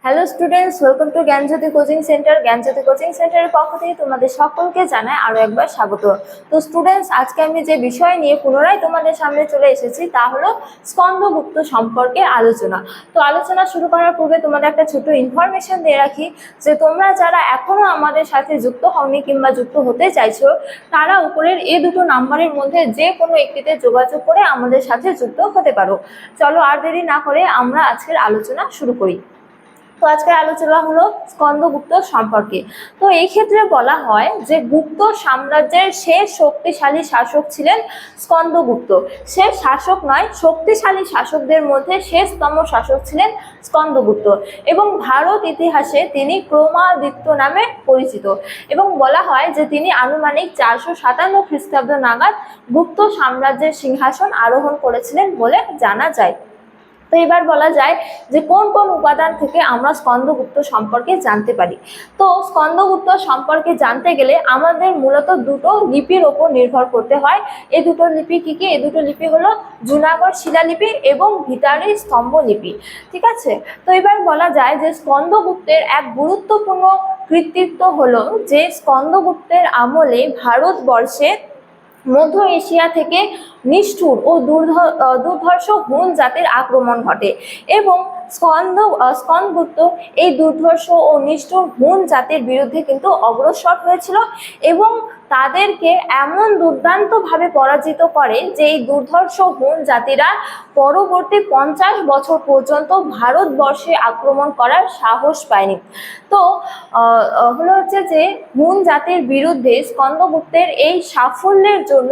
Hello students, welcome to Gyanjyoti coaching centre. Gyanjyoti coaching সেন্টারের পক্ষ থেকে তোমাদের সকলকে জানাই আরো একবার স্বাগত। তো স্টুডেন্টস, আজকে আমি যে বিষয় নিয়ে পুনরায় তোমাদের সামনে চলে এসেছি তা হলো স্কন্দগুপ্ত সম্পর্কে আলোচনা। তো আলোচনা শুরু করার পূর্বে তোমাদের একটা ছোট ইনফরমেশন দিয়ে রাখি যে তোমরা যারা এখনো আমাদের সাথে যুক্ত হওনি কিংবা যুক্ত হতে চাইছো, তারা উপরের এই দুটো নাম্বারের মধ্যে যে কোনো একটিতে যোগাযোগ করে আমাদের সাথে যুক্ত হতে পারো। চলো আর দেরি না করে আমরা আজকের আলোচনা শুরু করি। তো আজকের আলোচনা হলো স্কন্দগুপ্ত সম্পর্কে। তো এই ক্ষেত্রে বলা হয় যে গুপ্ত সাম্রাজ্যের শেষ শক্তিশালী শাসক ছিলেন স্কন্দগুপ্ত। শেষ শাসক নয়, শক্তিশালী শাসকদের মধ্যে শেষতম শাসক ছিলেন স্কন্দগুপ্ত এবং ভারত ইতিহাসে তিনি ক্রমাদিত্য নামে পরিচিত। এবং বলা হয় যে তিনি আনুমানিক 457 খ্রিস্টাব্দ নাগাদ গুপ্ত সাম্রাজ্যের সিংহাসন আরোহণ করেছিলেন বলে জানা যায়। তো এবার বলা যায় যে কোন কোন উপাদান থেকে আমরা স্কন্দগুপ্ত সম্পর্কে জানতে পারি। তো স্কন্দগুপ্ত সম্পর্কে জানতে গেলে আমাদের মূলত দুটো লিপির ওপর নির্ভর করতে হয়। এই দুটো লিপি কি কি? এই দুটো লিপি হলো জুনাগড় শিলালিপি এবং ভিতারি স্তম্ভ লিপি। ঠিক আছে, তো এবার বলা যায় যে স্কন্দগুপ্তের এক গুরুত্বপূর্ণ কৃতিত্ব হলো যে স্কন্দগুপ্তের আমলে ভারতবর্ষে মধ্য এশিয়া থেকে নিষ্ঠুর ও দুর্ধর্ষ হুন জাতির আক্রমণ ঘটে এবং স্কন্দগুপ্ত এই দুর্ধর্ষ ও নিষ্ঠুর হুন জাতির বিরুদ্ধে কিন্তু অগ্রসর হয়েছিল এবং তাদেরকে এমন দুর্দান্তভাবে পরাজিত করে যে এই দুর্ধর্ষ হুন জাতিরা পরবর্তী 50 বছর পর্যন্ত ভারতবর্ষে আক্রমণ করার সাহস পায়নি। তো হলো হচ্ছে যে হুন জাতির বিরুদ্ধে স্কন্দগুপ্তের এই সাফল্যের জন্য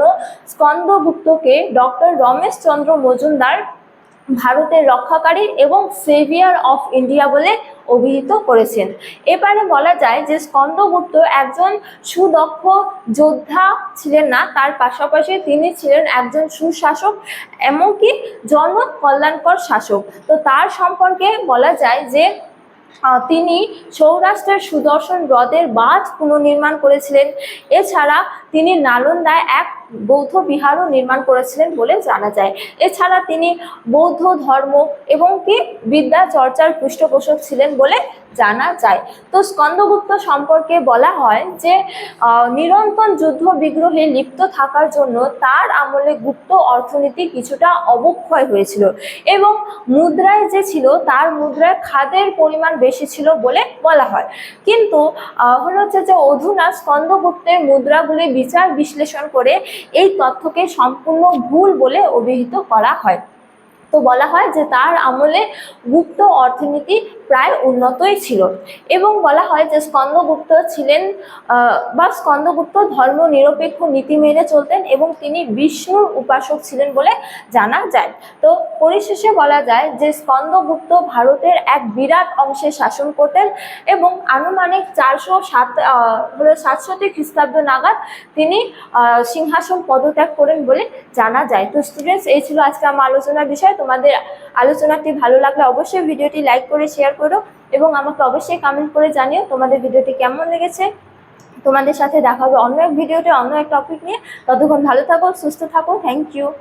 স্কন্দগুপ্তকে ডক্টর রমেশচন্দ্র মজুমদার ভারতের রক্ষাকারী এবং সেভিয়ার অফ ইন্ডিয়া বলে অভিহিত করেছেন। এবারে বলা যায় যে স্কন্দগুপ্ত একজন সুদক্ষ যোদ্ধা ছিলেন না, তার পাশাপাশি তিনি ছিলেন একজন সুশাসক, এমনকি জনকল্যাণকর শাসক। তো তার সম্পর্কে বলা যায় যে তিনি সৌরাষ্ট্রের সুদর্শন হ্রদের বাঁধ পুনর্নির্মাণ করেছিলেন। এছাড়া তিনি নালন্দায় এক বৌদ্ধ বিহারও নির্মাণ করেছিলেন বলে জানা যায়। এছাড়া তিনি বৌদ্ধ ধর্ম এবং কি বিদ্যা চর্চার পৃষ্ঠপোষক ছিলেন বলে জানা যায়। তো স্কন্দগুপ্ত সম্পর্কে বলা হয় যে নিরন্তর যুদ্ধ বিগ্রহে লিপ্ত থাকার জন্য তার আমলে গুপ্ত অর্থনীতি কিছুটা অবক্ষয় হয়েছিল এবং মুদ্রায় যে ছিল তার মুদ্রায় খাদের পরিমাণ বেশি ছিল বলে বলা হয়। কিন্তু হলো হচ্ছে যে অধুনা স্কন্দগুপ্তের মুদ্রাগুলি বিচার বিশ্লেষণ করে এই তথ্যকে সম্পূর্ণ ভুল বলে অভিহিত করা হয়। তো বলা হয় যে তার আমলে গুপ্ত অর্থনীতি প্রায় উন্নতই ছিল এবং বলা হয় যে স্কন্দগুপ্ত ছিলেন স্কন্দগুপ্ত ধর্ম নিরপেক্ষ নীতি মেনে চলতেন এবং তিনি বিষ্ণুর উপাসক ছিলেন বলে জানা যায়। তো পরিশেষে বলা যায় যে স্কন্দগুপ্ত ভারতের এক বিরাট অংশে শাসন করতেন এবং আনুমানিক 467 খ্রিস্টাব্দ নাগাদ তিনি সিংহাসন পদত্যাগ করেন বলে জানা যায়। তো স্টুডেন্টস, এই ছিল আজকে আমার আলোচনার বিষয়। তোমাদের আলোচনাটি ভালো লাগলে অবশ্যই ভিডিওটি লাইক করে শেয়ার করো এবং আমাকে অবশ্যই কমেন্ট করে জানিও তোমাদের ভিডিওটি কেমন লেগেছে। তোমাদের সাথে দেখা হবে অন্য এক ভিডিওতে অন্য এক টপিক নিয়ে। ততক্ষণ ভালো থাকো, সুস্থ থাকো। Thank you.